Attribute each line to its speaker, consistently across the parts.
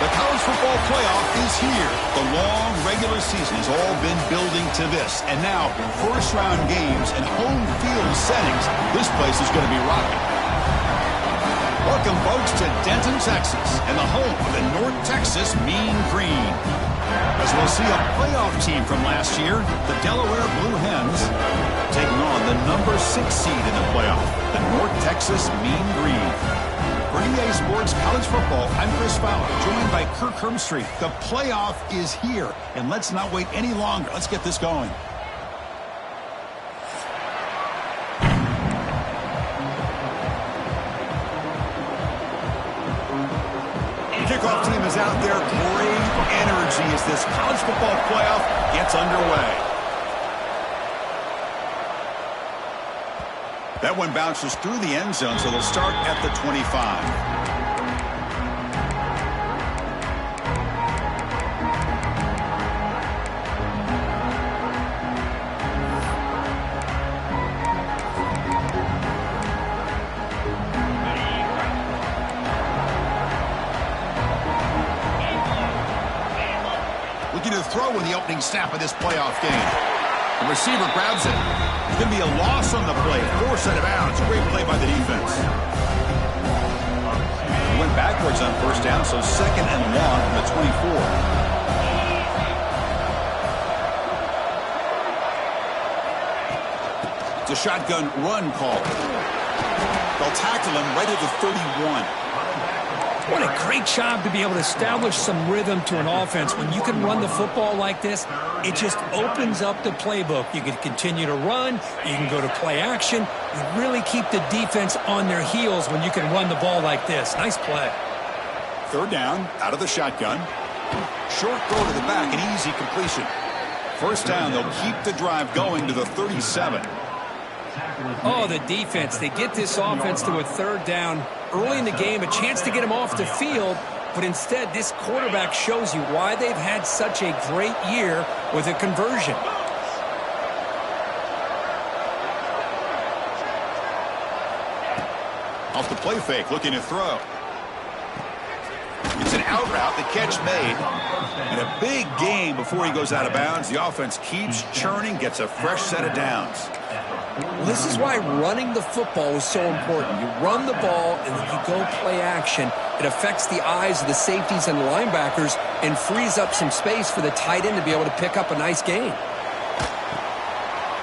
Speaker 1: The college football playoff is here. The long regular season has all been building to this. And now, first-round games and home field settings. This place is going to be rocking. Welcome, folks, to Denton, Texas, and the home of the North Texas Mean Green. As we'll see a playoff team from last year, the Delaware Blue Hens, taking on the number 6 seed in the playoff, the North Texas Mean Green. For EA Sports College Football, I'm Chris Fowler, joined by Kirk Hermstreet. The playoff is here, and let's not wait any longer. Let's get this going. The kickoff team is out there. Great energy as this college football playoff gets underway. That one bounces through the end zone, so they'll start at the 25. Looking to throw in the opening snap of this playoff game. The receiver grabs it. It's going to be a loss on the play. Forced out of bounds. Great play by the defense. He went backwards on first down, so second and long from the 24. It's a shotgun run call. They'll tackle him right at the 31.
Speaker 2: What a great job to be able to establish some rhythm to an offense. When you can run the football like this, it just opens up the playbook. You can continue to run. You can go to play action. You really keep the defense on their heels when you can run the ball like this. Nice play.
Speaker 1: Third down, out of the shotgun. Short throw to the back, an easy completion. First down, they'll keep the drive going to the 37.
Speaker 2: Oh, the defense. They get this offense to a third down early in the game, a chance to get him off the field, but instead this quarterback shows you why they've had such a great year with a conversion.
Speaker 1: Off the play fake, looking to throw. It's an out route, the catch made. And a big gain before he goes out of bounds. The offense keeps churning, gets a fresh set of downs.
Speaker 2: Well, this is why running the football is so important. You run the ball and then you go play action. It affects the eyes of the safeties and the linebackers and frees up some space for the tight end to be able to pick up a nice gain.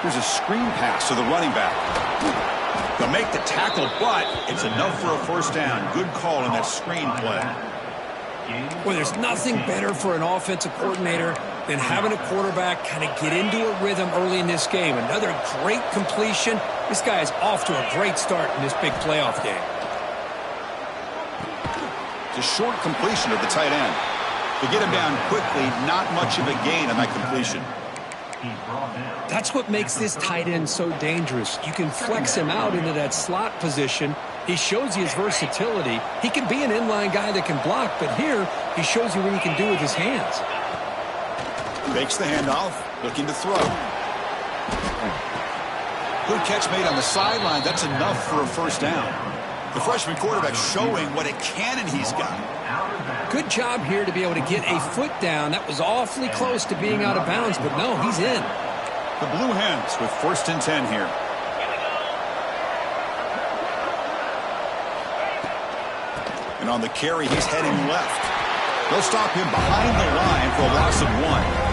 Speaker 1: Here's a screen pass to the running back. They'll make the tackle, but it's enough for a first down. Good call on that screen play.
Speaker 2: Well, there's nothing better for an offensive coordinator than having a quarterback kind of get into a rhythm early in this game. Another great completion. This guy is off to a great start in this big playoff game.
Speaker 1: It's a short completion of the tight end. To get him down quickly, not much of a gain on that completion.
Speaker 2: That's what makes this tight end so dangerous. You can flex him out into that slot position. He shows you his versatility. He can be an inline guy that can block, but here he shows you what he can do with his hands.
Speaker 1: Makes the handoff, looking to throw. Good catch made on the sideline. That's enough for a first down. The freshman quarterback showing what a cannon he's got.
Speaker 2: Good job here to be able to get a foot down. That was awfully close to being out of bounds, but no, he's in.
Speaker 1: The Blue Hens with 1st and 10 here. And on the carry, he's heading left. They'll stop him behind the line for a loss of 1.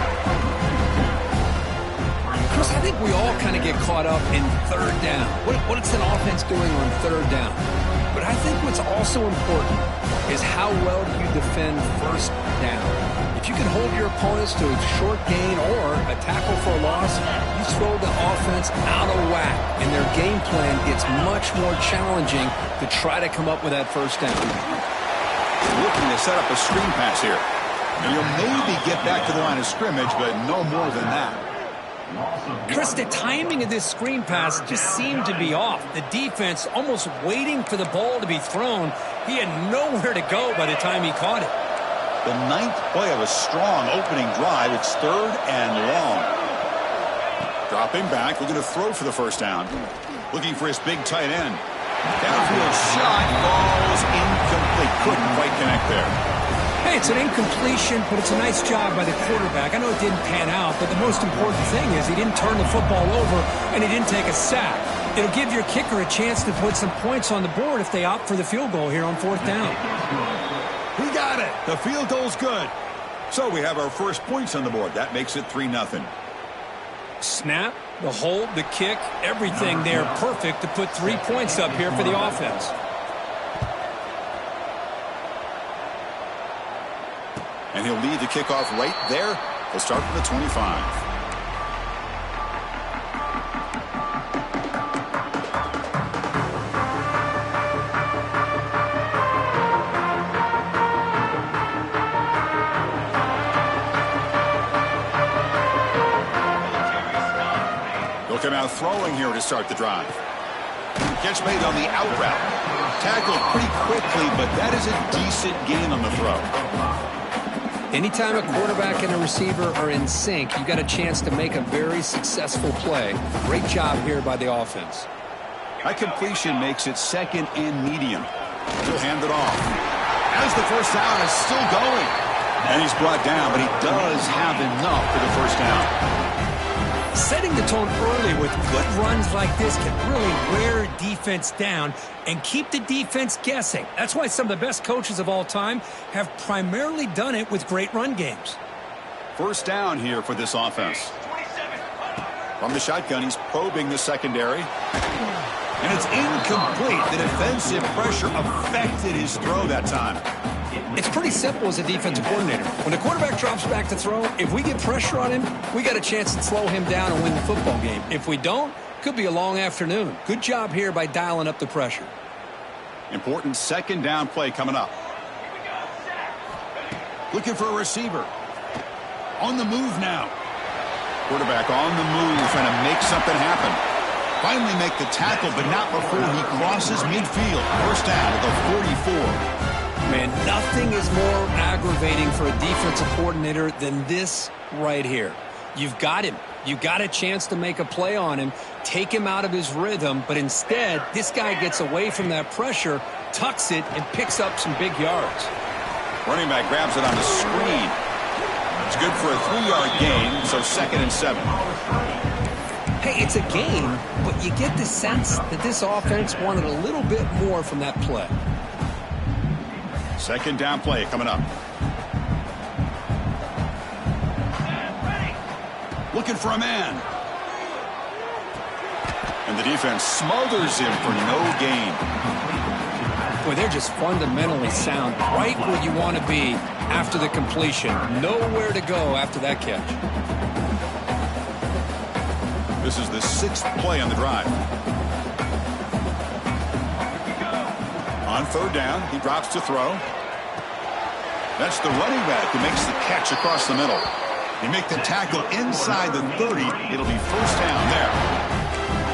Speaker 2: Chris, I think we all kind of get caught up in third down. What's an offense doing on third down? But I think what's also important is how well do you defend first down. If you can hold your opponents to a short gain or a tackle for a loss, you throw the offense out of whack, and their game plan gets much more challenging to try to come up with that first down.
Speaker 1: Looking to set up a screen pass here. And you'll maybe get back to the line of scrimmage, but no more than that.
Speaker 2: Chris, the timing of this screen pass just seemed to be off. The defense almost waiting for the ball to be thrown. He had nowhere to go by the time he caught it.
Speaker 1: The 9th play of a strong opening drive. It's 3rd and long. Dropping back, looking to throw for the first down. Looking for his big tight end. Downfield shot falls incomplete. Couldn't quite connect there.
Speaker 2: Hey, it's an incompletion, but it's a nice job by the quarterback. I know it didn't pan out, but the most important thing is he didn't turn the football over and he didn't take a sack. It'll give your kicker a chance to put some points on the board if they opt for the field goal here on 4th down.
Speaker 1: He got it. The field goal's good. So we have our first points on the board. That makes it 3-0.
Speaker 2: Snap, the hold, the kick, everything there perfect to put 3 points up here for the offense.
Speaker 1: And he'll lead the kickoff right there. He'll start from the 25. He'll come out throwing here to start the drive. Catch made on the out route. Tackled pretty quickly, but that is a decent gain on the throw.
Speaker 2: Anytime a quarterback and a receiver are in sync, you got a chance to make a very successful play. Great job here by the offense.
Speaker 1: That completion makes it 2nd and medium. He'll hand it off. As the first down is still going. And he's brought down, but he does have enough for the first down.
Speaker 2: Setting the tone early with good runs like this can really wear defense down and keep the defense guessing. That's why some of the best coaches of all time have primarily done it with great run games.
Speaker 1: First down here for this offense. From the shotgun, he's probing the secondary. And it's incomplete. The defensive pressure affected his throw that time.
Speaker 2: It's pretty simple as a defensive coordinator. When the quarterback drops back to throw, if we get pressure on him, we got a chance to slow him down and win the football game. If we don't, could be a long afternoon. Good job here by dialing up the pressure.
Speaker 1: Important 2nd down play coming up. Looking for a receiver. On the move now. Quarterback on the move, trying to make something happen. Finally make the tackle, but not before he crosses midfield. First down at the 44.
Speaker 2: Man, nothing is more aggravating for a defensive coordinator than this right here. You've got him. You've got a chance to make a play on him, take him out of his rhythm, but instead, this guy gets away from that pressure, tucks it, and picks up some big yards.
Speaker 1: Running back grabs it on the screen. It's good for a 3-yard gain, so 2nd and 7.
Speaker 2: Hey, it's a game, but you get the sense that this offense wanted a little bit more from that play.
Speaker 1: 2nd down play coming up. Looking for a man. And the defense smothers him for no gain.
Speaker 2: Boy, they're just fundamentally sound, right where you want to be after the completion. Nowhere to go after that catch.
Speaker 1: This is the 6th play on the drive. On 3rd down, he drops to throw. That's the running back who makes the catch across the middle. He make the tackle inside the 30. It'll be first down there.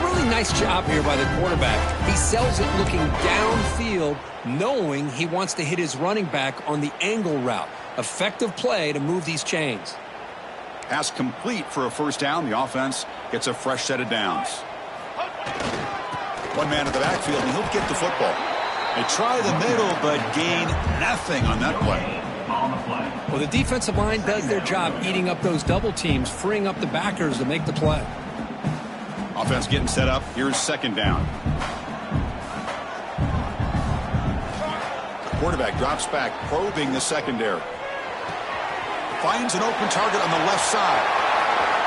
Speaker 2: Really nice job here by the quarterback. He sells it looking downfield, knowing he wants to hit his running back on the angle route. Effective play to move these chains.
Speaker 1: Pass complete for a first down. The offense gets a fresh set of downs. One man at the backfield, and he'll get the football. They try the middle, but gain nothing on that play.
Speaker 2: Well, the defensive line does their job eating up those double teams, freeing up the backers to make the play.
Speaker 1: Offense getting set up. Here's 2nd down. The quarterback drops back, probing the secondary. Finds an open target on the left side.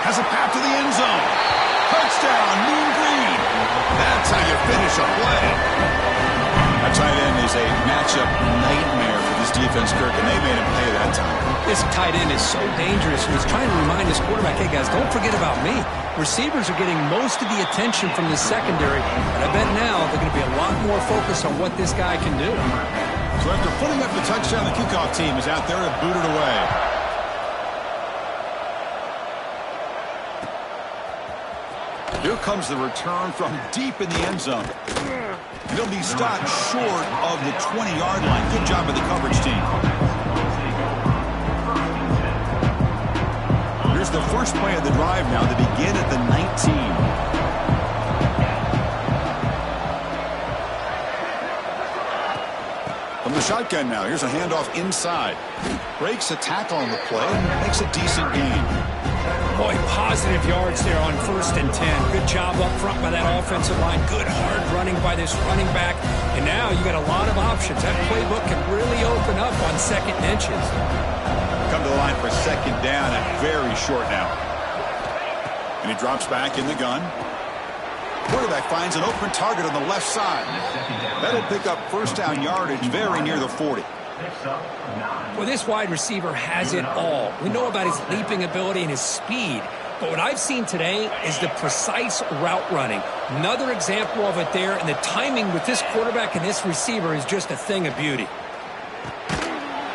Speaker 1: Has a path to the end zone. Touchdown, Mean Green. That's how you finish a play. That tight end is a matchup nightmare for this defense, Kirk, and they made him pay that time.
Speaker 2: This tight end is so dangerous. He's trying to remind his quarterback, hey, guys, don't forget about me. Receivers are getting most of the attention from the secondary, and I bet now they're going to be a lot more focused on what this guy can do.
Speaker 1: So after putting up the touchdown, the kickoff team is out there to boot it away. Here comes the return from deep in the end zone. And he'll be stopped short of the 20-yard line. Good job by the coverage team. Here's the first play of the drive now. They begin at the 19. From the shotgun now. Here's a handoff inside. Breaks a tackle on the play and makes a decent gain.
Speaker 3: Boy, positive yards there on 1st and 10. Good job up front by that offensive line. Good hard running by this running back. And now you got a lot of options. That playbook can really open up on 2nd and inches.
Speaker 1: Come to the line for 2nd down and very short now. And he drops back in the gun. Quarterback finds an open target on the left side. That'll pick up 1st down yardage very near the 40.
Speaker 3: Well, this wide receiver has it all. We know about his leaping ability and his speed. But what I've seen today is the precise route running. Another example of it there, and the timing with this quarterback and this receiver is just a thing of beauty.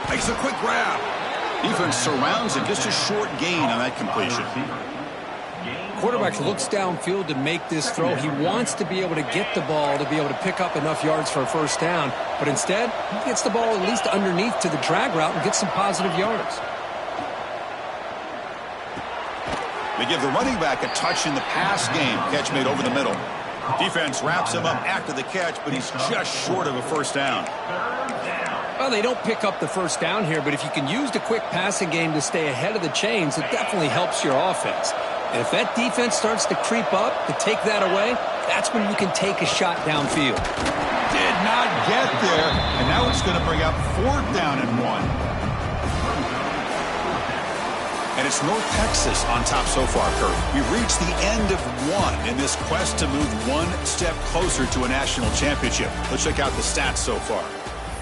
Speaker 1: Makes a quick grab. Defense surrounds him. Just a short gain on that completion.
Speaker 3: Quarterback looks downfield to make this throw. He wants to be able to get the ball to be able to pick up enough yards for a 1st down. But instead, he gets the ball at least underneath to the drag route and gets some positive yards.
Speaker 1: They give the running back a touch in the pass game. Catch made over the middle. Defense wraps him up after the catch, but he's just short of a 1st down.
Speaker 3: Well, they don't pick up the 1st down here, but if you can use the quick passing game to stay ahead of the chains, it definitely helps your offense. And if that defense starts to creep up to take that away, that's when you can take a shot downfield.
Speaker 1: Did not get there, and now it's going to bring up 4th down and 1. And it's North Texas on top so far, Kurt. We've reached the end of 1 in this quest to move 1 step closer to a national championship. Let's check out the stats so far.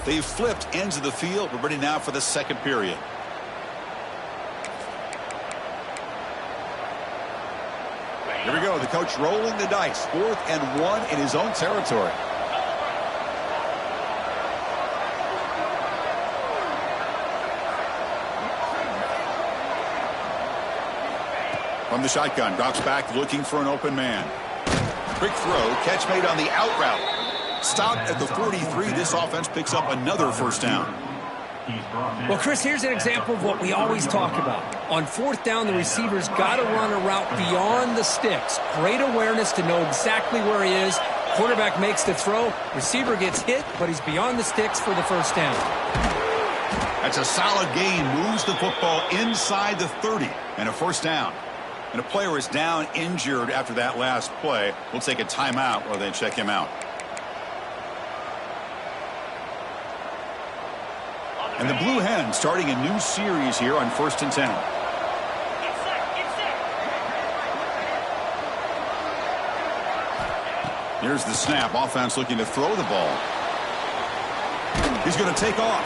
Speaker 1: They've flipped ends of the field. We're ready now for the 2nd period. Here we go. The coach rolling the dice. 4th and 1 in his own territory. From the shotgun, drops back looking for an open man. Quick throw, catch made on the out route. Stopped at the 43. This offense picks up another 1st down.
Speaker 3: Well, Chris, here's an example of what we always talk about. On 4th down, the receiver's got to run a route beyond the sticks. Great awareness to know exactly where he is. Quarterback makes the throw. Receiver gets hit, but he's beyond the sticks for the 1st down.
Speaker 1: That's a solid gain. Moves the football inside the 30 and a 1st down. And a player is down injured after that last play. We'll take a timeout while they check him out. And the Blue Hens starting a new series here on 1st and 10. Here's the snap. Offense looking to throw the ball. He's going to take off.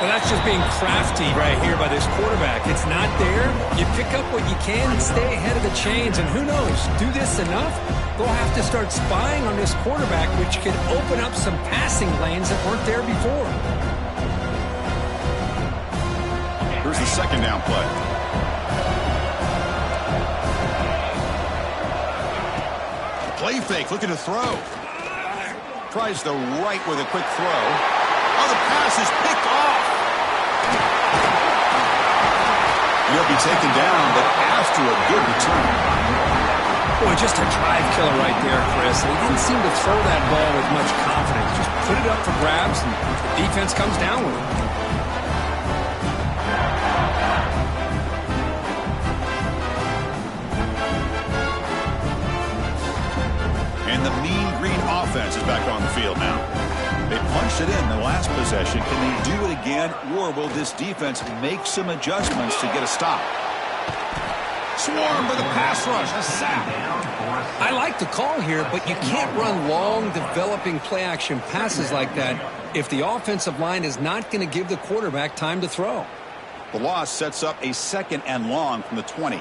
Speaker 3: Well, that's just being crafty right here by this quarterback. It's not there. You pick up what you can and stay ahead of the chains. And who knows, do this enough, they'll have to start spying on this quarterback, which can open up some passing lanes that weren't there before.
Speaker 1: Here's the 2nd down play. Play fake, looking to throw. Tries the right with a quick throw. Oh, the pass is picked off. He'll be taken down, but after a good return.
Speaker 3: Boy, just a drive killer right there, Chris. He didn't seem to throw that ball with much confidence. Just put it up for grabs, and the defense comes down with it.
Speaker 1: And the mean green offense is back on the field now. They punched it in the last possession. Can they do it again, or will this defense make some adjustments to get a stop? Swarm for the pass rush. A sack.
Speaker 3: I like the call here, but you can't run long, developing play-action passes like that if the offensive line is not going to give the quarterback time to throw.
Speaker 1: The loss sets up a 2nd and long from the 20.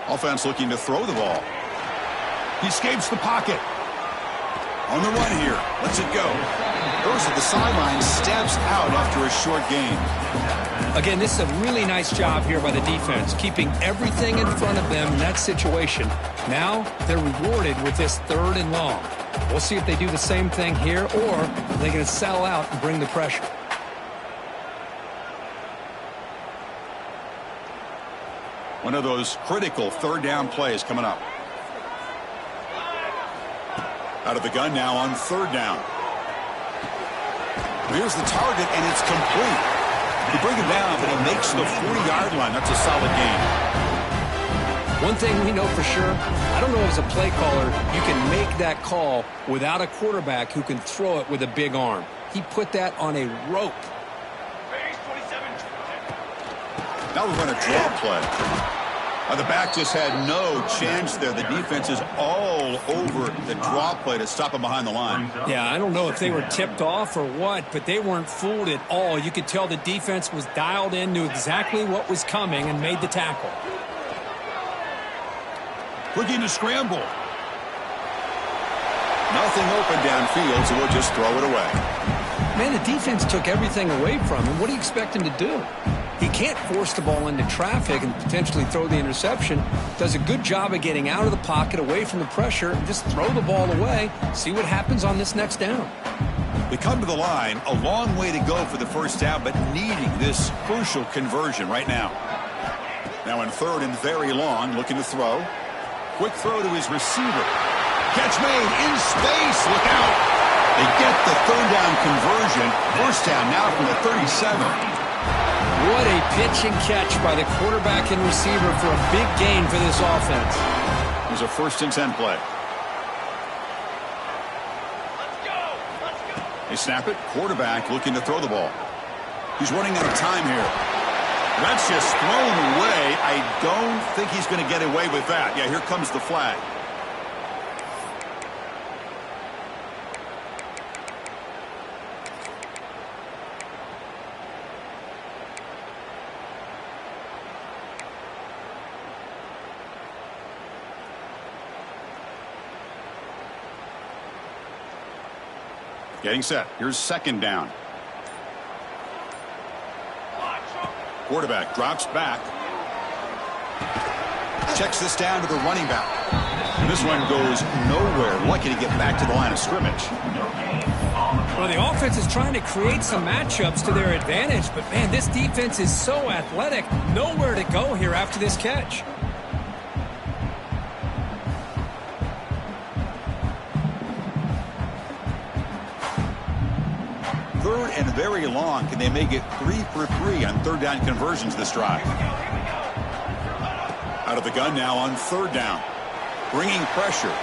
Speaker 1: Offense looking to throw the ball. He escapes the pocket. On the run here. Lets it go. Goes to the sideline. Steps out after a short gain.
Speaker 3: Again, this is a really nice job here by the defense, keeping everything in front of them in that situation. Now they're rewarded with this 3rd and long. We'll see if they do the same thing here, or are they going to settle out and bring the pressure.
Speaker 1: One of those critical 3rd down plays coming up. Out of the gun now on third down. Here's the target, and it's complete. You bring him down, but he makes the 40-yard line. That's a solid gain.
Speaker 3: One thing we know for sure, I don't know as a play caller, you can make that call without a quarterback who can throw it with a big arm. He put that on a rope.
Speaker 1: Now we're going to draw play. The back just had no chance there. The defense is all over the draw play to stop him behind the line.
Speaker 3: Yeah, I don't know if they were tipped off or what, but they weren't fooled at all. You could tell the defense was dialed in, knew exactly what was coming, and made the tackle.
Speaker 1: Looking to scramble. Nothing open downfield, so we'll just throw it away.
Speaker 3: Man, the defense took everything away from him. What do you expect him to do? He can't force the ball into traffic and potentially throw the interception. Does a good job of getting out of the pocket, away from the pressure, and just throw the ball away. See what happens on this next down.
Speaker 1: We come to the line, a long way to go for the first down, but needing this crucial conversion right now. Now in third and very long, looking to throw. Quick throw to his receiver. Catch made in space. Look out. They get the third down conversion. First down now from the 37.
Speaker 3: What a pitch and catch by the quarterback and receiver for a big gain for this offense.
Speaker 1: It was a 1st and 10 play. They snap it. Quarterback looking to throw the ball. He's running out of time here. That's just thrown away. I don't think he's going to get away with that. Yeah, here comes the flag. Getting set. Here's second down. Quarterback drops back. Checks this down to the running back. And this one goes nowhere. Lucky to get back to the line of scrimmage.
Speaker 3: Well, the offense is trying to create some matchups to their advantage, but man, this defense is so athletic. Nowhere to go here after this catch.
Speaker 1: Third and very long. Can they make it 3 for 3 on third down conversions this drive? Out of the gun now on third down. Bringing pressure.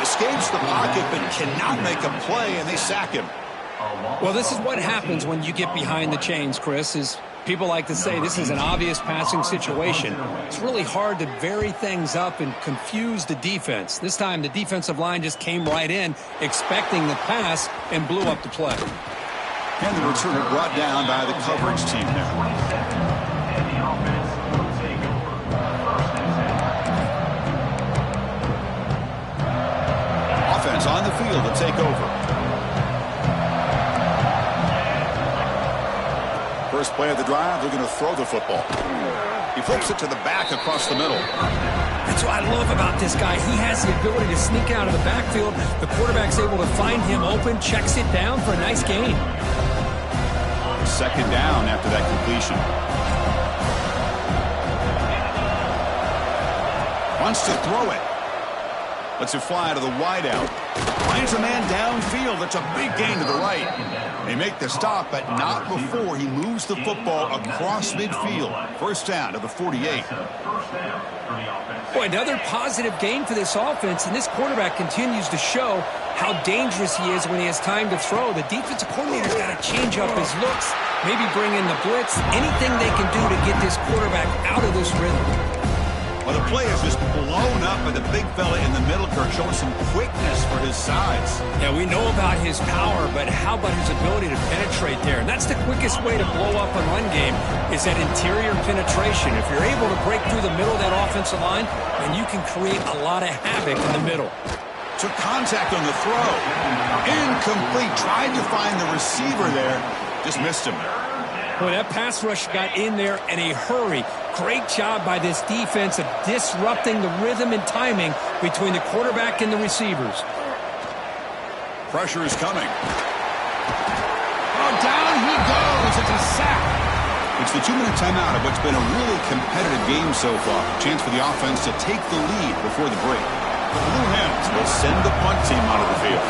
Speaker 1: Escapes the pocket but cannot make a play, and they sack him.
Speaker 3: Well, this is what happens when you get behind the chains, Chris, is people like to say this is an obvious passing situation. It's really hard to vary things up and confuse the defense. This time the defensive line just came right in expecting the pass and blew up the play.
Speaker 1: And the returner brought down by the coverage team there. Offense on the field to take over. First play of the drive, they're going to throw the football. He flips it to the back across the middle.
Speaker 3: That's what I love about this guy. He has the ability to sneak out of the backfield. The quarterback's able to find him open, checks it down for a nice gain.
Speaker 1: Second down after that completion. Wants to throw it. Lets it fly to the wideout. Finds a man downfield. That's a big gain to the right. They make the stop, but not before he moves the football across midfield. First down to the 48.
Speaker 3: Boy, another positive gain for this offense, and this quarterback continues to show how dangerous he is when he has time to throw. The defensive coordinator's got to change up his looks, maybe bring in the blitz, anything they can do to get this quarterback out of this rhythm.
Speaker 1: Well, the play is just blown up by the big fella in the middle, Kirk, showing some quickness for his size.
Speaker 3: Yeah, we know about his power, but how about his ability to penetrate there? And that's the quickest way to blow up a run game is that interior penetration. If you're able to break through the middle of that offensive line, then you can create a lot of havoc in the middle.
Speaker 1: Took contact on the throw. Incomplete. Tried to find the receiver there. Just missed him.
Speaker 3: Boy, that pass rush got in there in a hurry. Great job by this defense of disrupting the rhythm and timing between the quarterback and the receivers.
Speaker 1: Pressure is coming. Oh, down he goes. It's a sack. It's the 2-minute timeout of what's been a really competitive game so far. Chance for the offense to take the lead before the break. The Blue Hens will send the punt team onto the field.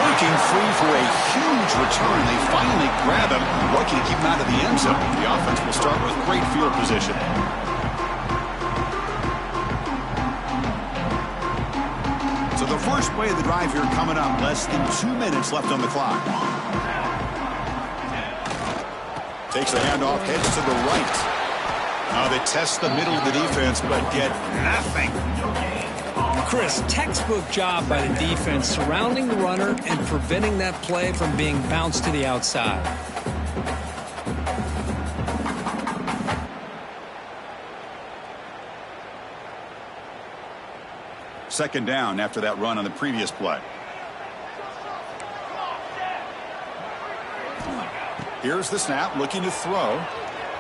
Speaker 1: Breaking free for a huge return. They finally grab him. Lucky to keep him out of the end zone. The offense will start with great field position. So the first play of the drive here coming up. Less than 2 minutes left on the clock. Takes the handoff, heads to the right. Now they test the middle of the defense, but get nothing.
Speaker 3: Chris, textbook job by the defense surrounding the runner and preventing that play from being bounced to the outside.
Speaker 1: Second down after that run on the previous play. Here's the snap, looking to throw.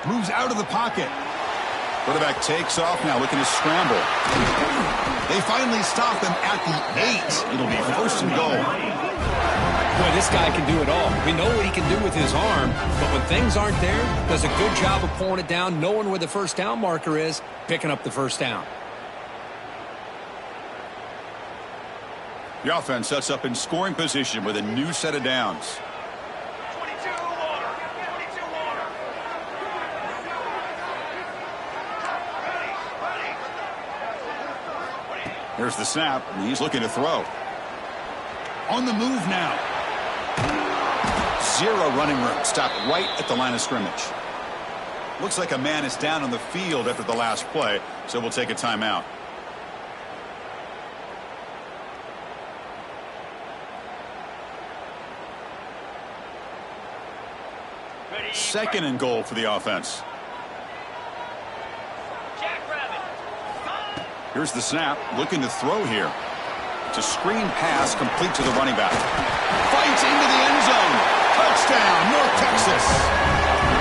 Speaker 1: Moves out of the pocket. Quarterback takes off now, looking to scramble. They finally stop him at the 8. It'll be first and goal.
Speaker 3: Boy, this guy can do it all. We know what he can do with his arm, but when things aren't there, does a good job of pulling it down, knowing where the first down marker is, picking up the first down.
Speaker 1: The offense sets up in scoring position with a new set of downs. Here's the snap, and he's looking to throw. On the move now. Zero running room. Stopped right at the line of scrimmage. Looks like a man is down on the field after the last play, so we'll take a timeout. Second and goal for the offense. Here's the snap, looking to throw here. It's a screen pass complete to the running back. Fights into the end zone. Touchdown, North Texas.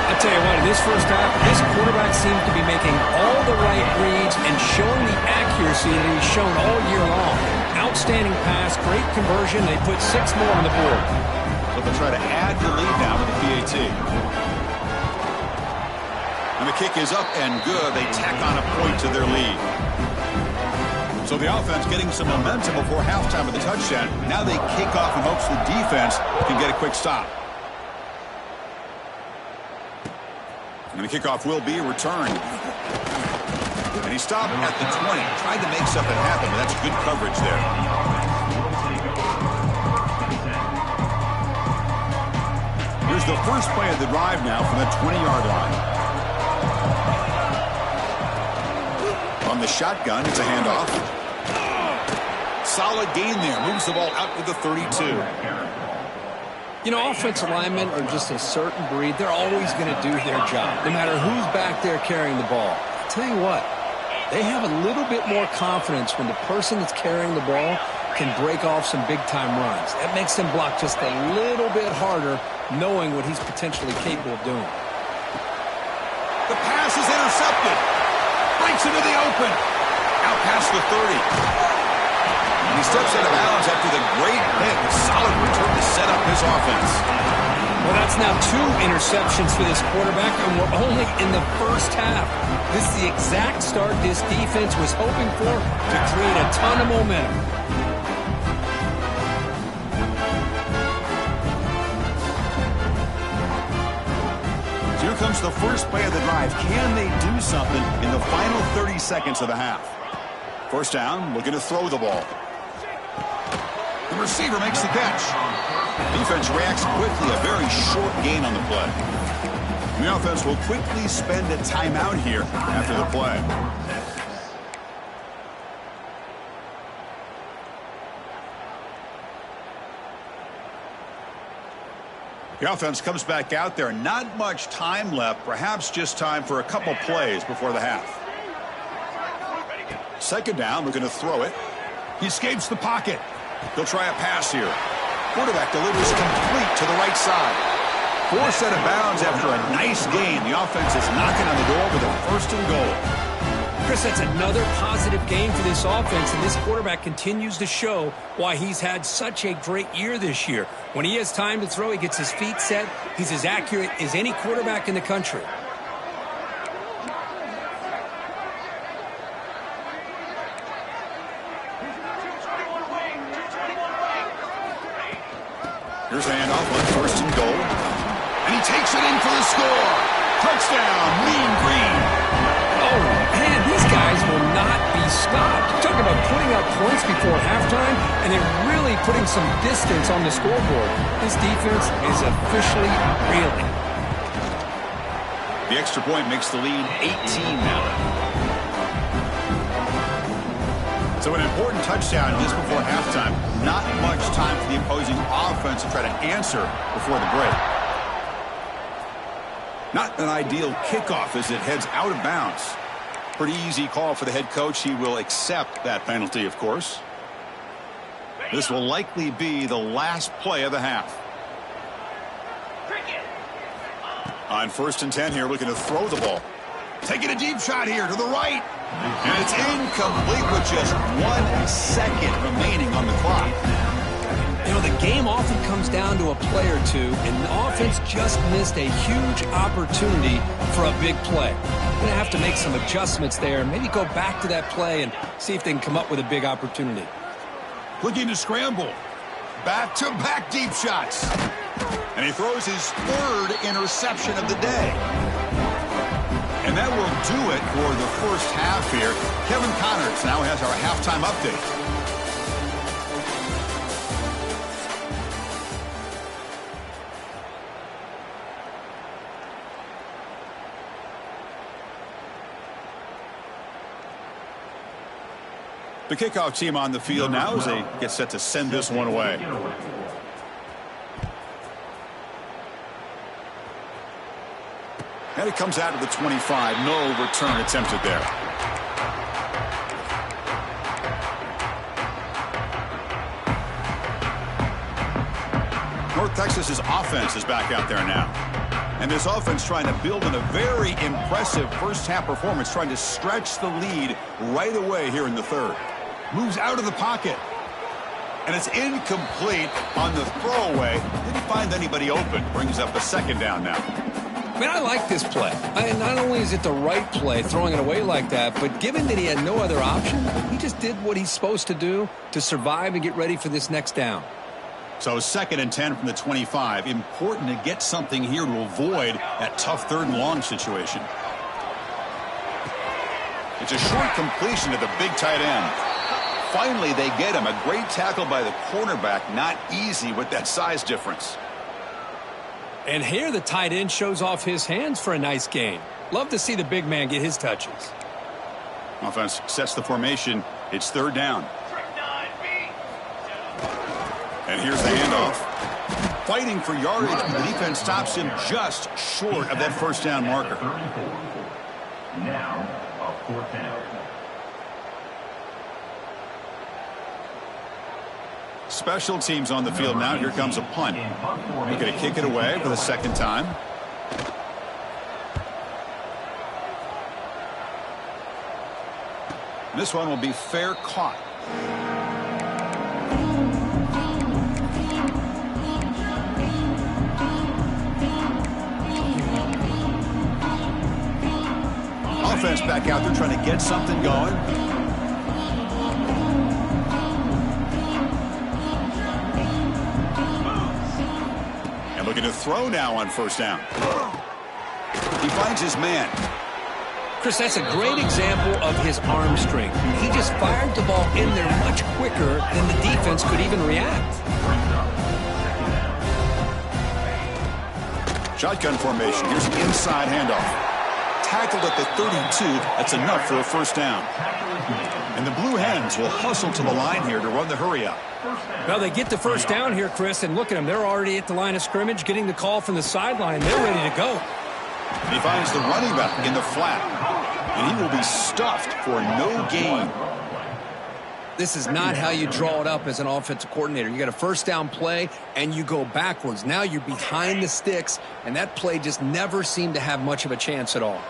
Speaker 3: I tell you what, in this first half, this quarterback seemed to be making all the right reads and showing the accuracy that he's shown all year long. Outstanding pass, great conversion. They put 6 more on the board.
Speaker 1: So they'll try to add the lead now with the PAT. And the kick is up and good. They tack on a point to their lead. So the offense getting some momentum before halftime with the touchdown. Now they kick off in hopes the defense can get a quick stop. And the kickoff will be returned. And he stopped at the 20. Tried to make something happen, but that's good coverage there. Here's the first play of the drive now from the 20-yard line. On the shotgun, it's a handoff. Solid gain there. Moves the ball out to the 32.
Speaker 3: You know, offensive linemen are just a certain breed. They're always going to do their job, no matter who's back there carrying the ball. I'll tell you what, they have a little bit more confidence when the person that's carrying the ball can break off some big-time runs. That makes them block just a little bit harder, knowing what he's potentially capable of doing.
Speaker 1: The pass is intercepted. Breaks into the open. Out past the 30. And he steps out of bounds after the great hit. A solid return to set up his offense.
Speaker 3: Well, that's now 2 interceptions for this quarterback, and we're only in the first half. This is the exact start this defense was hoping for to create a ton of momentum.
Speaker 1: So here comes the first play of the drive. Can they do something in the final 30 seconds of the half? First down, looking to throw the ball. The receiver makes the catch. Defense reacts quickly, a very short gain on the play. And the offense will quickly spend a timeout here after the play. The offense comes back out there. Not much time left, perhaps just time for a couple plays before the half. Second down, looking to throw it. He escapes the pocket. They'll try a pass here. Quarterback delivers complete to the right side. Forced out of bounds after a nice gain. The offense is knocking on the door with a first and goal.
Speaker 3: Chris, that's another positive game for this offense, and this quarterback continues to show why he's had such a great year this year. When he has time to throw, he gets his feet set. He's as accurate as any quarterback in the country.
Speaker 1: Here's a handoff on first and goal. And he takes it in for the score. Touchdown, Mean Green.
Speaker 3: Oh, man, these guys will not be stopped. Talking about putting up points before halftime, and they're really putting some distance on the scoreboard. This defense is officially reeling.
Speaker 1: The extra point makes the lead 18 now. So an important touchdown just before halftime. Not much time for the opposing offense to try to answer before the break. Not an ideal kickoff as it heads out of bounds. Pretty easy call for the head coach. He will accept that penalty, of course. This will likely be the last play of the half. On 1st and 10 here, looking to throw the ball. Taking a deep shot here to the right. And it's incomplete with just 1 second remaining on the clock.
Speaker 3: You know, the game often comes down to a play or two, and the offense just missed a huge opportunity for a big play. They're going to have to make some adjustments there, maybe go back to that play and see if they can come up with a big opportunity.
Speaker 1: Looking to scramble. Back-to-back deep shots. And he throws his 3rd interception of the day. And that will do it for the first half here. Kevin Connors now has our halftime update. The kickoff team on the field now as they get set to send this one away. And it comes out of the 25. No return attempted there. North Texas's offense is back out there now. And this offense trying to build on a very impressive first-half performance, trying to stretch the lead right away here in the 3rd. Moves out of the pocket. And it's incomplete on the throwaway. Didn't find anybody open. Brings up a 2nd down now.
Speaker 3: Man, I like this play. Not only is it the right play, throwing it away like that, but given that he had no other option, he just did what he's supposed to do to survive and get ready for this next down.
Speaker 1: So 2nd and 10 from the 25. Important to get something here to avoid that tough 3rd and long situation. It's a short completion to the big tight end. Finally, they get him. A great tackle by the cornerback. Not easy with that size difference.
Speaker 3: And here the tight end shows off his hands for a nice gain. Love to see the big man get his touches.
Speaker 1: Offense sets the formation. It's 3rd down. And here's the handoff. Fighting for yardage, but the defense stops him just short of that 1st down marker.
Speaker 4: Now, a 4th down.
Speaker 1: Special teams on the field now. Here comes a punt. We're going to kick it away for the 2nd time. This one will be fair caught. Offense back out there trying to get something going. Looking to throw now on 1st down. He finds his man.
Speaker 3: Chris, that's a great example of his arm strength. He just fired the ball in there much quicker than the defense could even react.
Speaker 1: Shotgun formation. Here's an inside handoff. Tackled at the 32. That's enough for a 1st down. And the Blue Hens will hustle to the line here to run the hurry up.
Speaker 3: Well, they get the 1st down here, Chris, and look at them. They're already at the line of scrimmage, getting the call from the sideline. They're ready to go.
Speaker 1: He finds the running back in the flat, and he will be stuffed for no gain.
Speaker 3: This is not how you draw it up as an offensive coordinator. You got a 1st down play, and you go backwards. Now you're behind the sticks, and that play just never seemed to have much of a chance at all.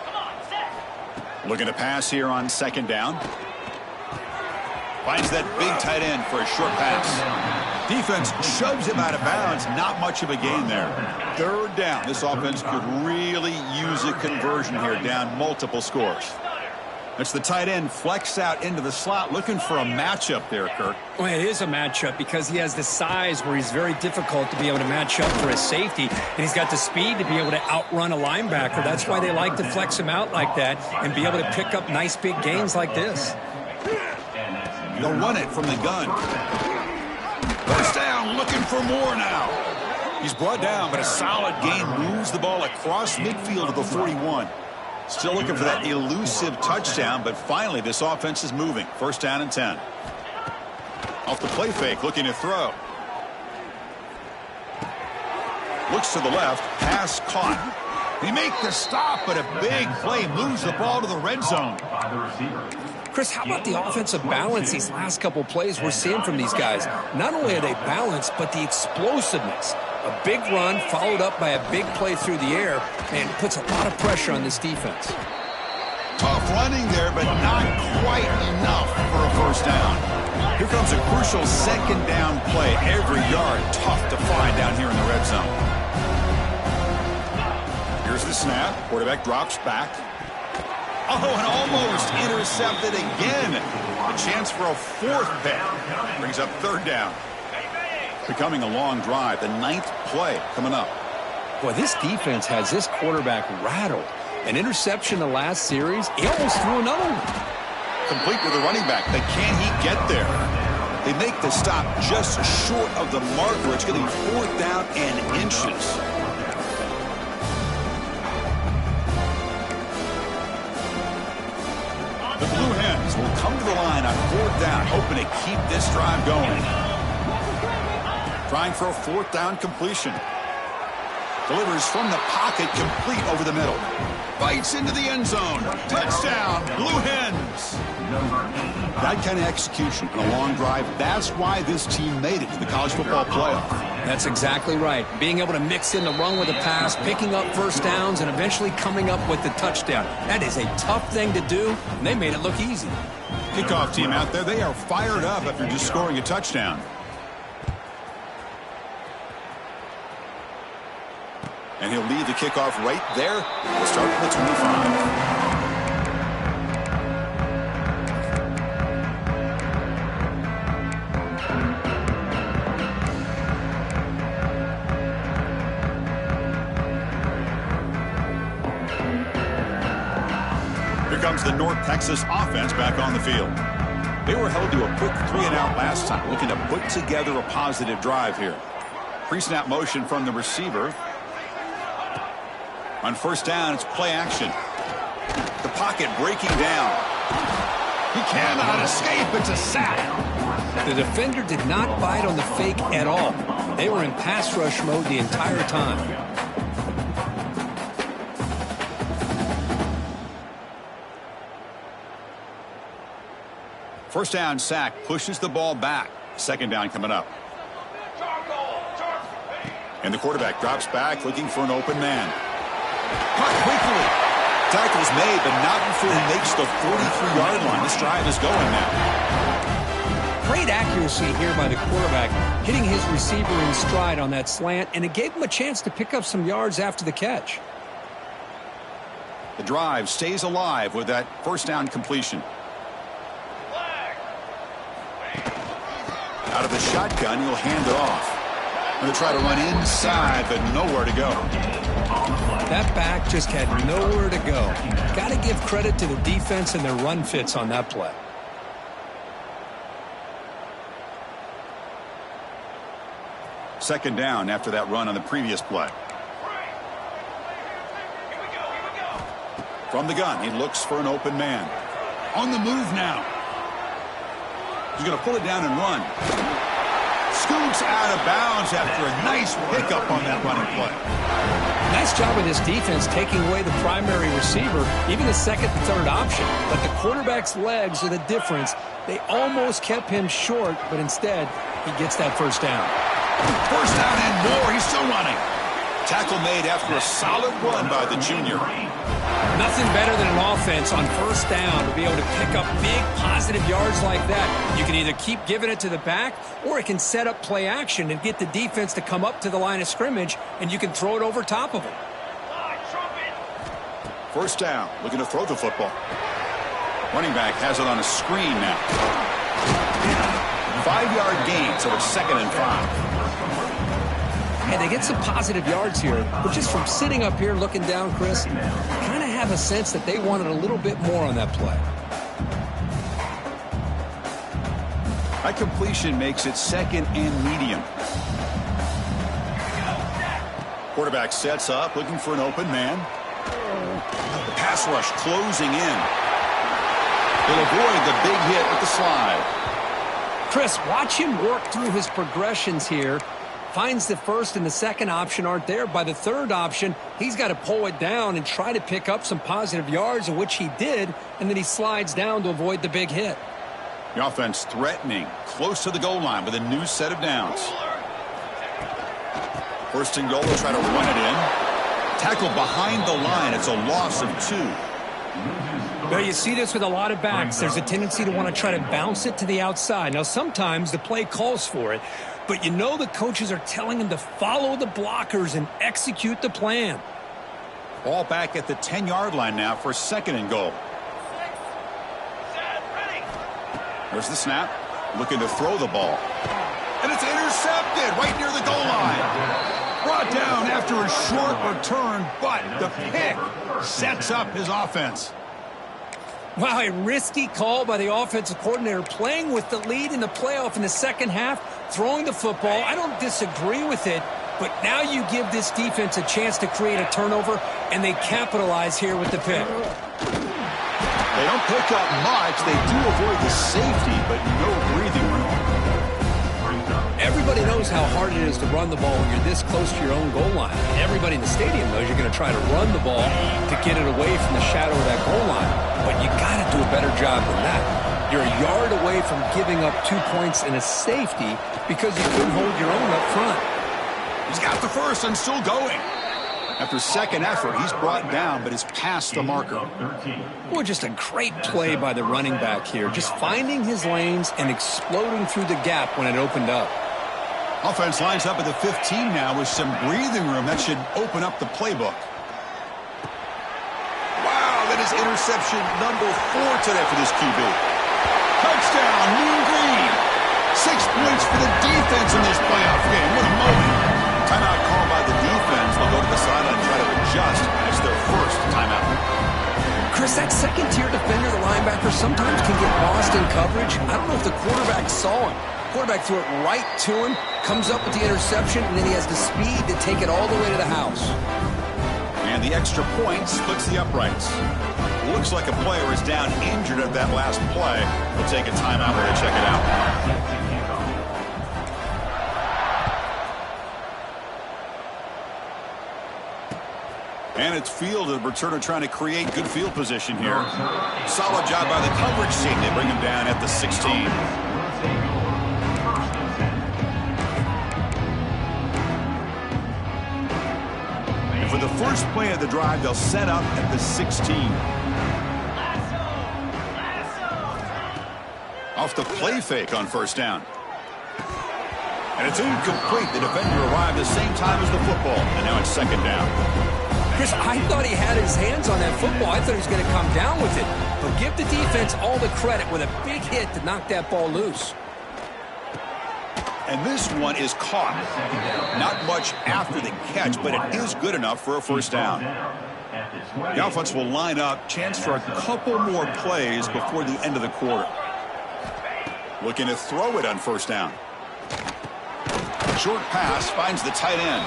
Speaker 1: Looking to pass here on second down. Finds that big tight end for a short pass. Defense shoves him out of bounds. Not much of a gain there. Third down. This offense could really use a conversion here, down multiple scores. It's the tight end flex out into the slot, looking for a matchup there, Kirk.
Speaker 3: Well, it is a matchup because he has the size where he's very difficult to be able to match up for his safety, and he's got the speed to be able to outrun a linebacker. That's why they like to flex him out like that and be able to pick up nice big gains like this.
Speaker 1: They'll run it from the gun. First down, looking for more now. He's brought down, but a solid gain moves the ball across midfield to the 41. Still looking for that elusive touchdown, but finally this offense is moving. First down and 10. Off the play fake, looking to throw. Looks to the left, pass caught. He make the stop, but a big play moves the ball to the red zone.
Speaker 3: Chris, how about the offensive balance these last couple plays we're seeing from these guys? Not only are they balanced, but the explosiveness. A big run followed up by a big play through the air, and puts a lot of pressure on this defense.
Speaker 1: Tough running there, but not quite enough for a first down. Here comes a crucial second down play. Every yard tough to find down here in the red zone. Here's the snap. Quarterback drops back. Oh, and almost intercepted again. A chance for a fourth pick. Brings up third down. Becoming a long drive. The 9th play coming up.
Speaker 3: Boy, this defense has this quarterback rattled. An interception the last series. He almost threw another one.
Speaker 1: Complete with the running back. But can he get there? They make the stop just short of the marker. It's getting fourth down and inches. The Blue Hens will come to the line on fourth down, hoping to keep this drive going. Trying for a fourth down completion. Delivers from the pocket, complete over the middle. Bites into the end zone. Touchdown, Blue Hens. That kind of execution on a long drive, that's why this team made it to the college football playoff.
Speaker 3: That's exactly right. Being able to mix in the run with the pass, picking up first downs, and eventually coming up with the touchdown. That is a tough thing to do, and they made it look easy.
Speaker 1: Kickoff team out there, they are fired up after just scoring a touchdown. And he'll lead the kickoff right there. We'll start from the 25. Here comes the North Texas offense back on the field. They were held to a quick 3-and-out last time, looking to put together a positive drive here. Pre-snap motion from the receiver. On first down, it's play action. The pocket breaking down. He cannot escape. It's a sack.
Speaker 3: The defender did not bite on the fake at all. They were in pass rush mode the entire time.
Speaker 1: First down sack pushes the ball back. Second down coming up. And the quarterback drops back looking for an open man. Caught quickly. Tackle's made, but not before he makes the 43-yard line. This drive is going now.
Speaker 3: Great accuracy here by the quarterback, hitting his receiver in stride on that slant, and it gave him a chance to pick up some yards after the catch.
Speaker 1: The drive stays alive with that first down completion. Out of the shotgun, he'll hand it off. Going to try to run inside, but nowhere to go.
Speaker 3: That back just had nowhere to go. Got to give credit to the defense and their run fits on that play.
Speaker 1: Second down after that run on the previous play. From the gun, he looks for an open man. On the move now. He's going to pull it down and run. Scoots out of bounds after a nice pickup on that running play.
Speaker 3: Nice job of this defense taking away the primary receiver, even the second and third option. But the quarterback's legs are the difference. They almost kept him short, but instead, he gets that first down.
Speaker 1: First down and more. He's still running. Tackle made after a solid run by the junior.
Speaker 3: Nothing better than an offense on first down to be able to pick up big positive yards like that. You can either keep giving it to the back, or it can set up play action and get the defense to come up to the line of scrimmage, and you can throw it over top of them.
Speaker 1: First down, looking to throw the football. Running back has it on a screen now. 5-yard gain, so it's 2nd and 5.
Speaker 3: And they get some positive yards here, but just from sitting up here looking down, Chris, you kind of have a sense that they wanted a little bit more on that play.
Speaker 1: That completion makes it 2nd and medium. Quarterback sets up, looking for an open man. The pass rush closing in. He'll avoid the big hit with the slide.
Speaker 3: Chris, watch him work through his progressions here. Finds the first and the second option aren't there. By the third option, he's got to pull it down and try to pick up some positive yards, of which he did, and then he slides down to avoid the big hit.
Speaker 1: The offense threatening, close to the goal line with a new set of downs. First and goal, they'll try to run it in. Tackle behind the line. It's a loss of 2.
Speaker 3: Well, you see this with a lot of backs. There's a tendency to want to try to bounce it to the outside. Now, sometimes the play calls for it, but you know the coaches are telling them to follow the blockers and execute the plan.
Speaker 1: Ball back at the 10-yard line now for 2nd and goal. There's the snap. Looking to throw the ball. And it's intercepted right near the goal line. Brought down after a short return, but the pick sets up his offense.
Speaker 3: Wow, a risky call by the offensive coordinator, playing with the lead in the playoff in the second half, throwing the football. I don't disagree with it, but now you give this defense a chance to create a turnover, and they capitalize here with the pick.
Speaker 1: They don't pick up much. They do avoid the safety, but no breathing room.
Speaker 3: Everybody knows how hard it is to run the ball when you're this close to your own goal line. Everybody in the stadium knows you're going to try to run the ball to get it away from the shadow of that goal line. But you got to do a better job than that. You're a yard away from giving up 2 points and a safety because you couldn't hold your own up front.
Speaker 1: He's got the first and still going. After second effort, he's brought down, but is past the marker.
Speaker 3: Well, just a great play by the running back here. Just finding his lanes and exploding through the gap when it opened up.
Speaker 1: Offense lines up at the 15 now with some breathing room. That should open up the playbook. Wow, that is interception number 4 today for this QB. Touchdown, Mean Green. 6 points for the defense in this playoff game. What a moment. Timeout called by the defense. They'll go to the sideline and try to adjust. It's their first timeout.
Speaker 3: Chris, that second-tier defender, the linebacker, sometimes can get lost in coverage. I don't know if the quarterback saw him. Quarterback threw it right to him, comes up with the interception, and then he has the speed to take it all the way to the house.
Speaker 1: And the extra point splits the uprights. Looks like a player is down injured at that last play. We'll take a timeout to check it out. And it's fielded. Returner trying to create good field position here. Solid job by the coverage team. They bring him down at the 16. For the first play of the drive, they'll set up at the 16. Off the play fake on first down. And it's incomplete. The defender arrived the same time as the football. And now it's second down.
Speaker 3: Chris, I thought he had his hands on that football. I thought he was going to come down with it. But give the defense all the credit with a big hit to knock that ball loose.
Speaker 1: And this one is caught. Not much after the catch, but it is good enough for a first down. The offense will line up. Chance for a couple more plays before the end of the quarter. Looking to throw it on first down. Short pass finds the tight end.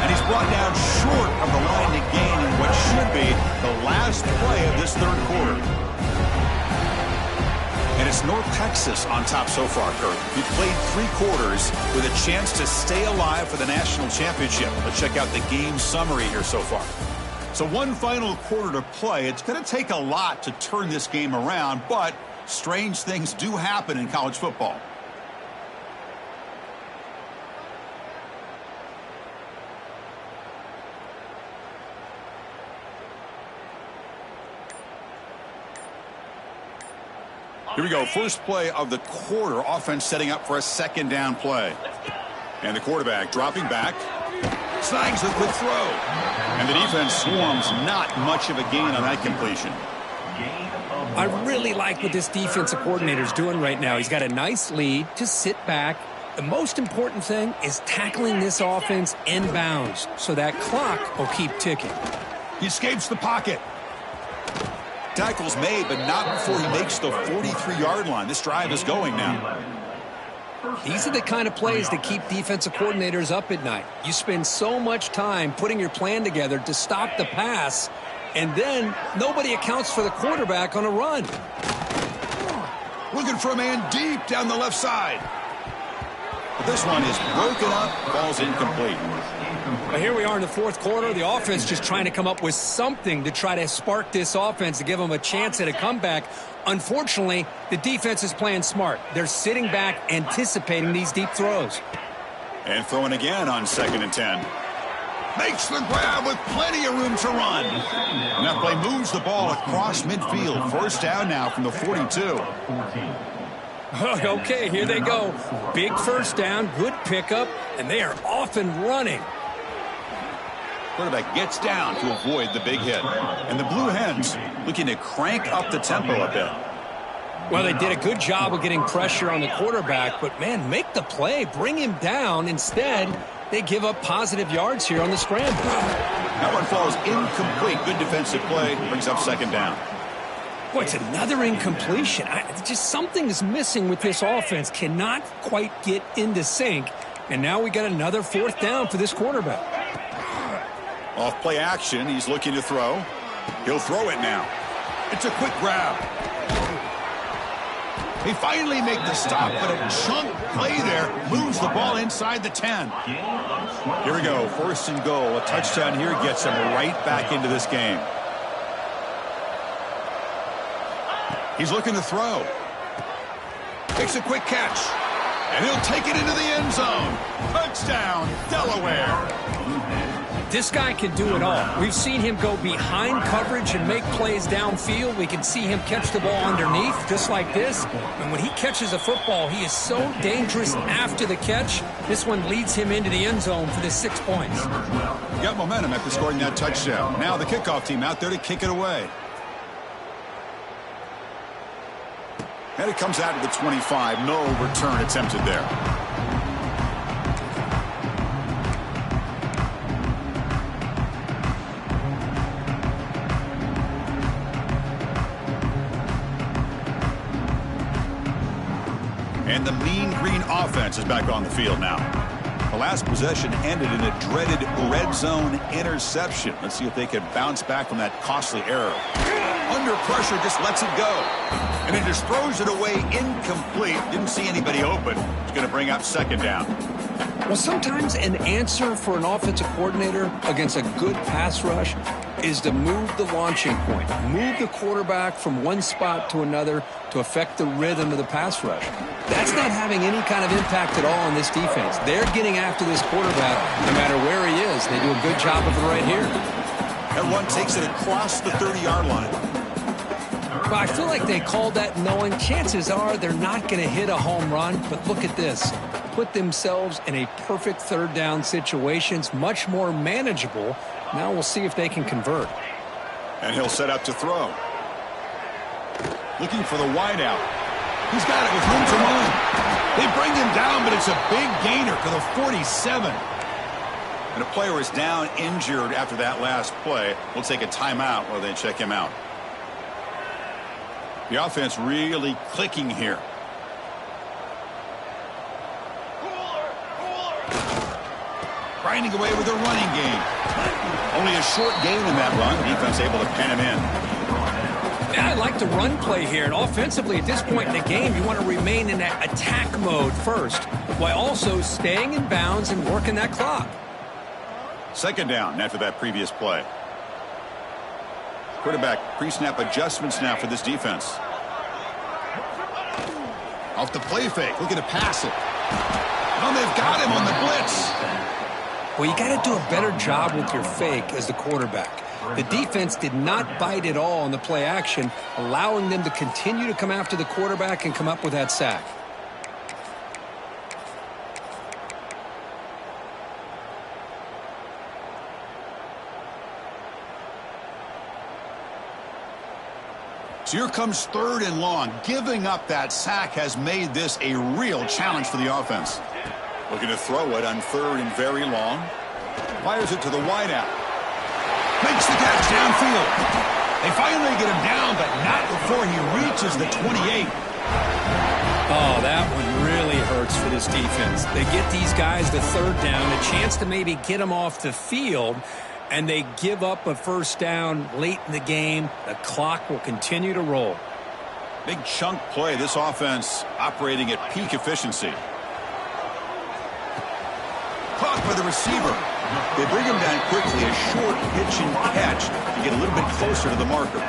Speaker 1: And he's brought down short of the line to gain in what should be the last play of this third quarter. And it's North Texas on top so far, Kurt. He played 3 quarters with a chance to stay alive for the national championship. Let's check out the game summary here so far. So one final quarter to play. It's going to take a lot to turn this game around, but strange things do happen in college football. Here we go. First play of the quarter. Offense setting up for a second down play. And the quarterback dropping back. Snags the quick throw. And the defense swarms. Not much of a gain on that completion.
Speaker 3: I really like what this defensive coordinator is doing right now. He's got a nice lead. Just sit back. The most important thing is tackling this offense inbounds so that clock will keep ticking.
Speaker 1: He escapes the pocket. Tackle's made, but not before he makes the 43-yard line. This drive is going now.
Speaker 3: These are the kind of plays that keep defensive coordinators up at night. You spend so much time putting your plan together to stop the pass, and then nobody accounts for the quarterback on a run.
Speaker 1: Looking for a man deep down the left side. But this one is broken up, falls incomplete.
Speaker 3: But here we are in the fourth quarter. The offense just trying to come up with something to try to spark this offense to give them a chance at a comeback. Unfortunately, the defense is playing smart. They're sitting back, anticipating these deep throws.
Speaker 1: And throwing again on 2nd and 10. Makes the grab with plenty of room to run. And that play moves the ball across midfield. First down now from the 42.
Speaker 3: Okay, here they go. Big first down, good pickup, and they are off and running.
Speaker 1: Quarterback gets down to avoid the big hit. And the Blue Hens looking to crank up the tempo a bit.
Speaker 3: Well, they did a good job of getting pressure on the quarterback, but, man, make the play. Bring him down. Instead, they give up positive yards here on the scramble.
Speaker 1: That one falls incomplete. Good defensive play. Brings up 2nd down.
Speaker 3: Boy, it's another incompletion. Just something is missing with this offense. Cannot quite get into sync. And now we got another 4th down for this quarterback.
Speaker 1: Off play action. He's looking to throw. He'll throw it now. It's a quick grab. They finally make the stop, but a chunk play there moves the ball inside the 10. Here we go. 1st and goal. A touchdown here gets them right back into this game. He's looking to throw. Makes a quick catch. And he'll take it into the end zone. Touchdown, Delaware.
Speaker 3: This guy can do it all. We've seen him go behind coverage and make plays downfield. We can see him catch the ball underneath, just like this. And when he catches a football, he is so dangerous after the catch. This one leads him into the end zone for the 6 points.
Speaker 1: Got momentum after scoring that touchdown. Now the kickoff team out there to kick it away. And it comes out to the 25. No return attempted there. And the Mean Green offense is back on the field now. The last possession ended in a dreaded red zone interception. Let's see if they can bounce back from that costly error. Under pressure, just lets it go. And it just throws it away incomplete. Didn't see anybody open. It's going to bring up 2nd down.
Speaker 3: Well, sometimes an answer for an offensive coordinator against a good pass rush is to move the launching point. Move the quarterback from one spot to another to affect the rhythm of the pass rush. That's not having any kind of impact at all on this defense. They're getting after this quarterback no matter where he is. They do a good job of it right here.
Speaker 1: That one takes it across the 30-yard line.
Speaker 3: But I feel like they called that knowing chances are they're not going to hit a home run. But look at this. Put themselves in a perfect 3rd down situation. It's much more manageable. Now we'll see if they can convert.
Speaker 1: And he'll set up to throw. Looking for the wideout. He's got it with room to run. They bring him down, but it's a big gainer to the 47. And a player is down injured after that last play. We'll take a timeout while they check him out. The offense really clicking here. Grinding away with a running game. Only a short gain in that run. Defense able to pen him in.
Speaker 3: I like the run play here. And offensively, at this point in the game, you want to remain in that attack mode first, while also staying in bounds and working that clock.
Speaker 1: 2nd down after that previous play. Quarterback pre-snap adjustments now for this defense. Off the play fake, looking to pass it. Oh, they've got him on the blitz.
Speaker 3: Well, you got to do a better job with your fake as the quarterback. The defense did not bite at all on the play action, allowing them to continue to come after the quarterback and come up with that sack.
Speaker 1: So here comes 3rd and long. Giving up that sack has made this a real challenge for the offense. Looking to throw it on 3rd and very long. Fires it to the wideout. Makes the catch downfield. They finally get him down, but not before he reaches the 28.
Speaker 3: Oh, that one really hurts for this defense. They get these guys to 3rd down, a chance to maybe get them off the field, and they give up a 1st down late in the game. The clock will continue to roll.
Speaker 1: Big chunk play. This offense operating at peak efficiency. Caught by the receiver. They bring him down quickly. A short pitch and catch to get a little bit closer to the marker.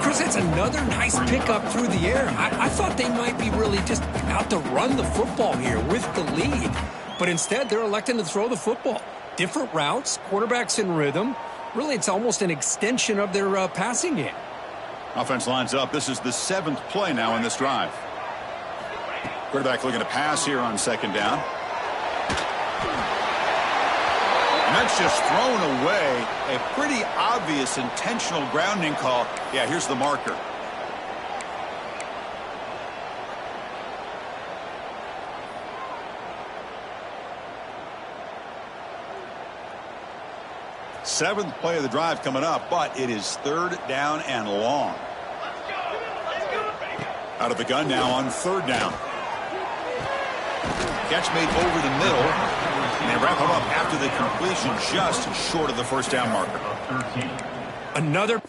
Speaker 3: Chris, that's another nice pickup through the air. I thought they might be really just out to run the football here with the lead. But instead, they're electing to throw the football. Different routes, quarterbacks in rhythm. Really, it's almost an extension of their passing game.
Speaker 1: Offense lines up. This is the 7th play now in this drive. Quarterback looking to pass here on 2nd down. And that's just thrown away. A pretty obvious intentional grounding call. Yeah, here's the marker. Seventh play of the drive coming up, but it is 3rd down and long. Out of the gun now on 3rd down. Catch made over the middle, and they wrap him up after the completion just short of the 1st down marker.
Speaker 3: Another.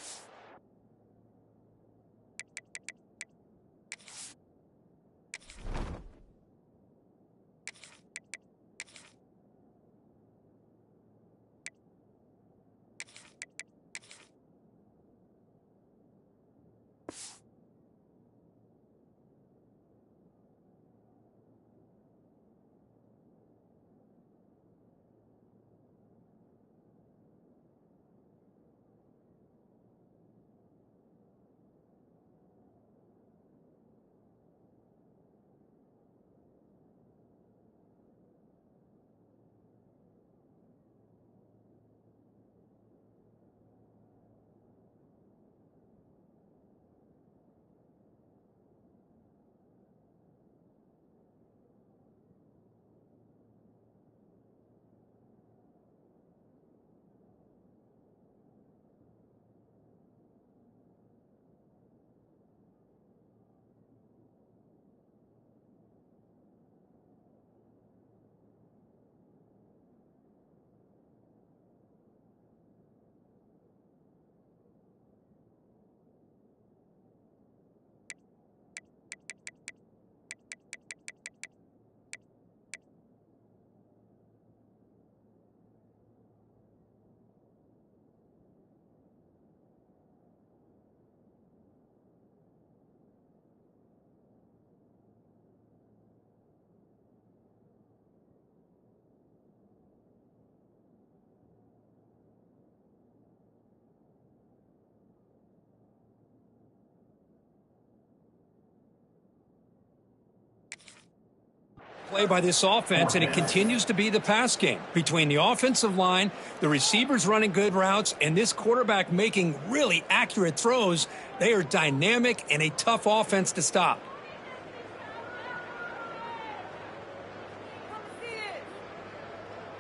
Speaker 3: Play by this offense, and it continues to be the pass game between the offensive line, the receivers running good routes, and this quarterback making really accurate throws. They are dynamic and a tough offense to stop.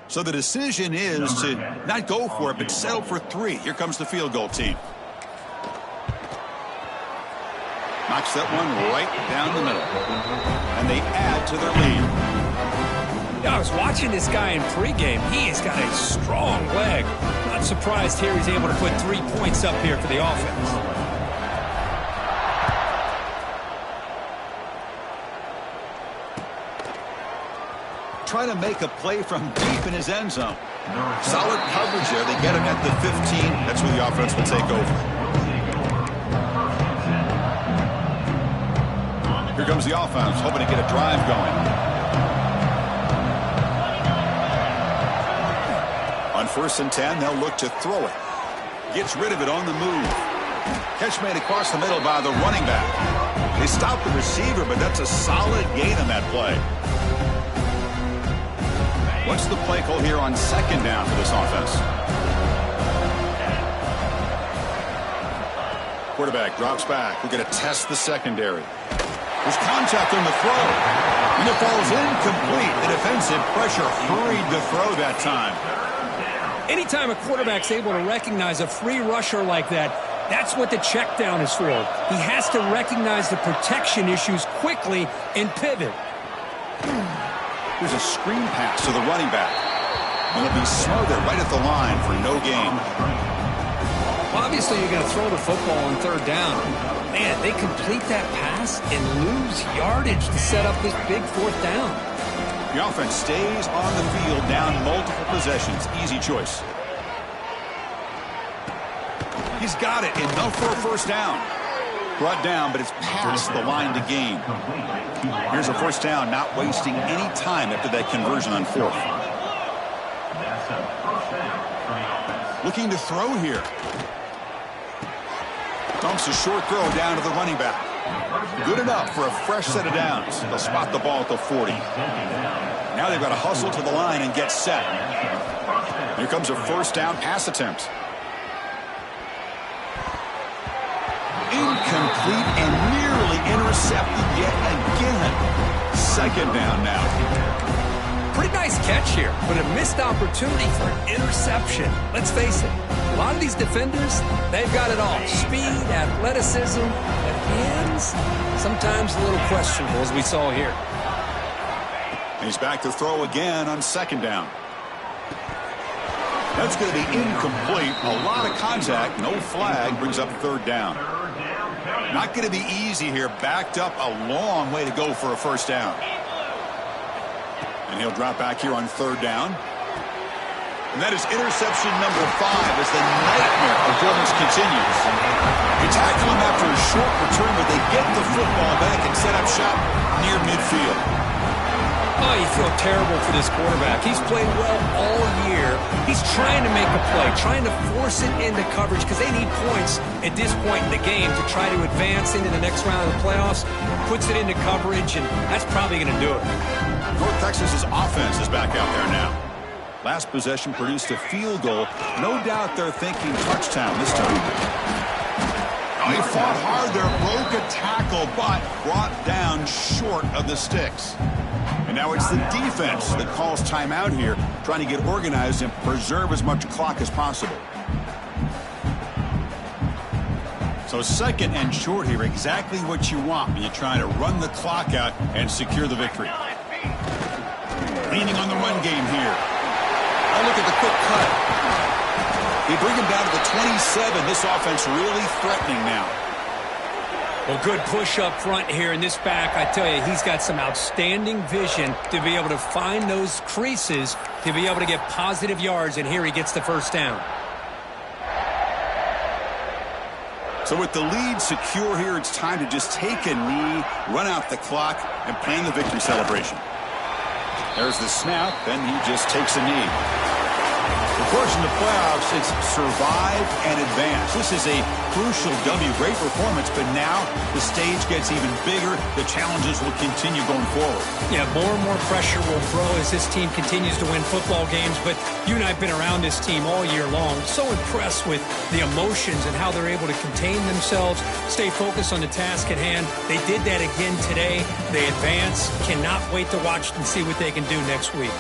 Speaker 1: So the decision is to not go for it, but settle for 3. Here comes the field goal team. Knocks that one right down the middle. And they add to their lead.
Speaker 3: Yeah, I was watching this guy in pregame. He has got a strong leg. Not surprised here he's able to put 3 points up here for the offense.
Speaker 1: Trying to make a play from deep in his end zone. Solid coverage there. They get him at the 15. That's where the offense will take over. Here comes the offense, hoping to get a drive going. On 1st and 10, they'll look to throw it. Gets rid of it on the move. Catch made across the middle by the running back. They stopped the receiver, but that's a solid gain on that play. What's the play call here on second down for this offense? Quarterback drops back. We're going to test the secondary. There's contact on the throw. And it falls incomplete. The defensive pressure hurried the throw that time.
Speaker 3: Anytime a quarterback's able to recognize a free rusher like that, that's what the check down is for. He has to recognize the protection issues quickly and pivot.
Speaker 1: Here's a screen pass to the running back. And it'll be smothered right at the line for no gain.
Speaker 3: Obviously, you're going to throw the football on third down. Man, they complete that pass and lose yardage to set up this big fourth down.
Speaker 1: The offense stays on the field down multiple possessions. Easy choice. He's got it. Enough for a first down. Brought down, but it's past the line to gain. Here's a first down, not wasting any time after that conversion on fourth. Looking to throw here. Dumps a short throw down to the running back. Good enough for a fresh set of downs. They'll spot the ball at the 40. Now they've got to hustle to the line and get set. Here comes a first down pass attempt. Incomplete and nearly intercepted yet again. Second down now.
Speaker 3: Pretty nice catch here, but a missed opportunity for an interception. Let's face it, a lot of these defenders, they've got it all. Speed, athleticism, but hands, sometimes a little questionable, as we saw here.
Speaker 1: He's back to throw again on second down. That's going to be incomplete. A lot of contact, no flag, brings up third down. Not going to be easy here. Backed up a long way to go for a first down. And he'll drop back here on third down. And that is interception number 5 as the nightmare of Gilman's continues. They tackle him after a short return, but they get the football back and set up shop near midfield.
Speaker 3: Oh, you feel terrible for this quarterback. He's played well all year. He's trying to make a play, trying to force it into coverage because they need points at this point in the game to try to advance into the next round of the playoffs. Puts it into coverage, and that's probably going to do it.
Speaker 1: North Texas's offense is back out there now. Last possession produced a field goal. No doubt they're thinking touchdown this time. They fought hard there, broke a tackle, but brought down short of the sticks. And now it's the defense that calls timeout here, trying to get organized and preserve as much clock as possible. So second and short here, exactly what you want when you're trying to run the clock out and secure the victory. Leaning on the run game here. Oh, look at the quick cut. They bring him down to the 27. This offense really threatening now.
Speaker 3: Well, good push up front here in this back. I tell you, he's got some outstanding vision to be able to find those creases, to be able to get positive yards, and here he gets the first down.
Speaker 1: So with the lead secure here, it's time to just take a knee, run out the clock, and plan the victory celebration. There's the snap, then he just takes a knee. Of course, in the playoffs, it's survive and advance. This is a crucial W. Great performance, but now the stage gets even bigger. The challenges will continue going forward.
Speaker 3: Yeah, more and more pressure will grow as this team continues to win football games, but you and I have been around this team all year long. So impressed with the emotions and how they're able to contain themselves, stay focused on the task at hand. They did that again today. They advance. Cannot wait to watch and see what they can do next week.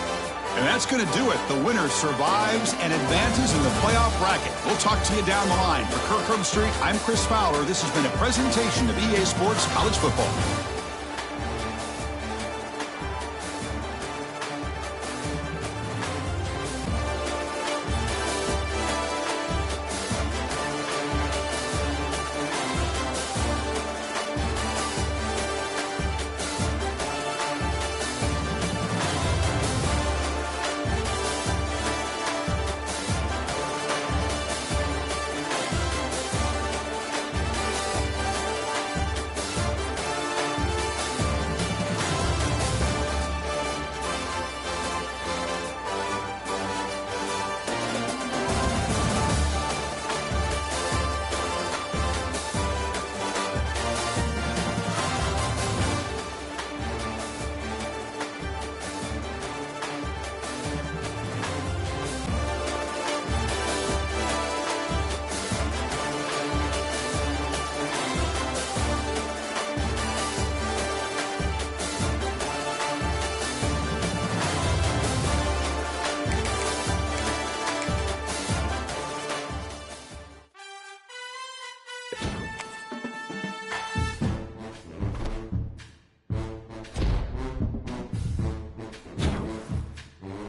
Speaker 1: And that's going to do it. The winner survives and advances in the playoff bracket. We'll talk to you down the line. For Kirk Herbstreit, I'm Chris Fowler. This has been a presentation of EA Sports College Football.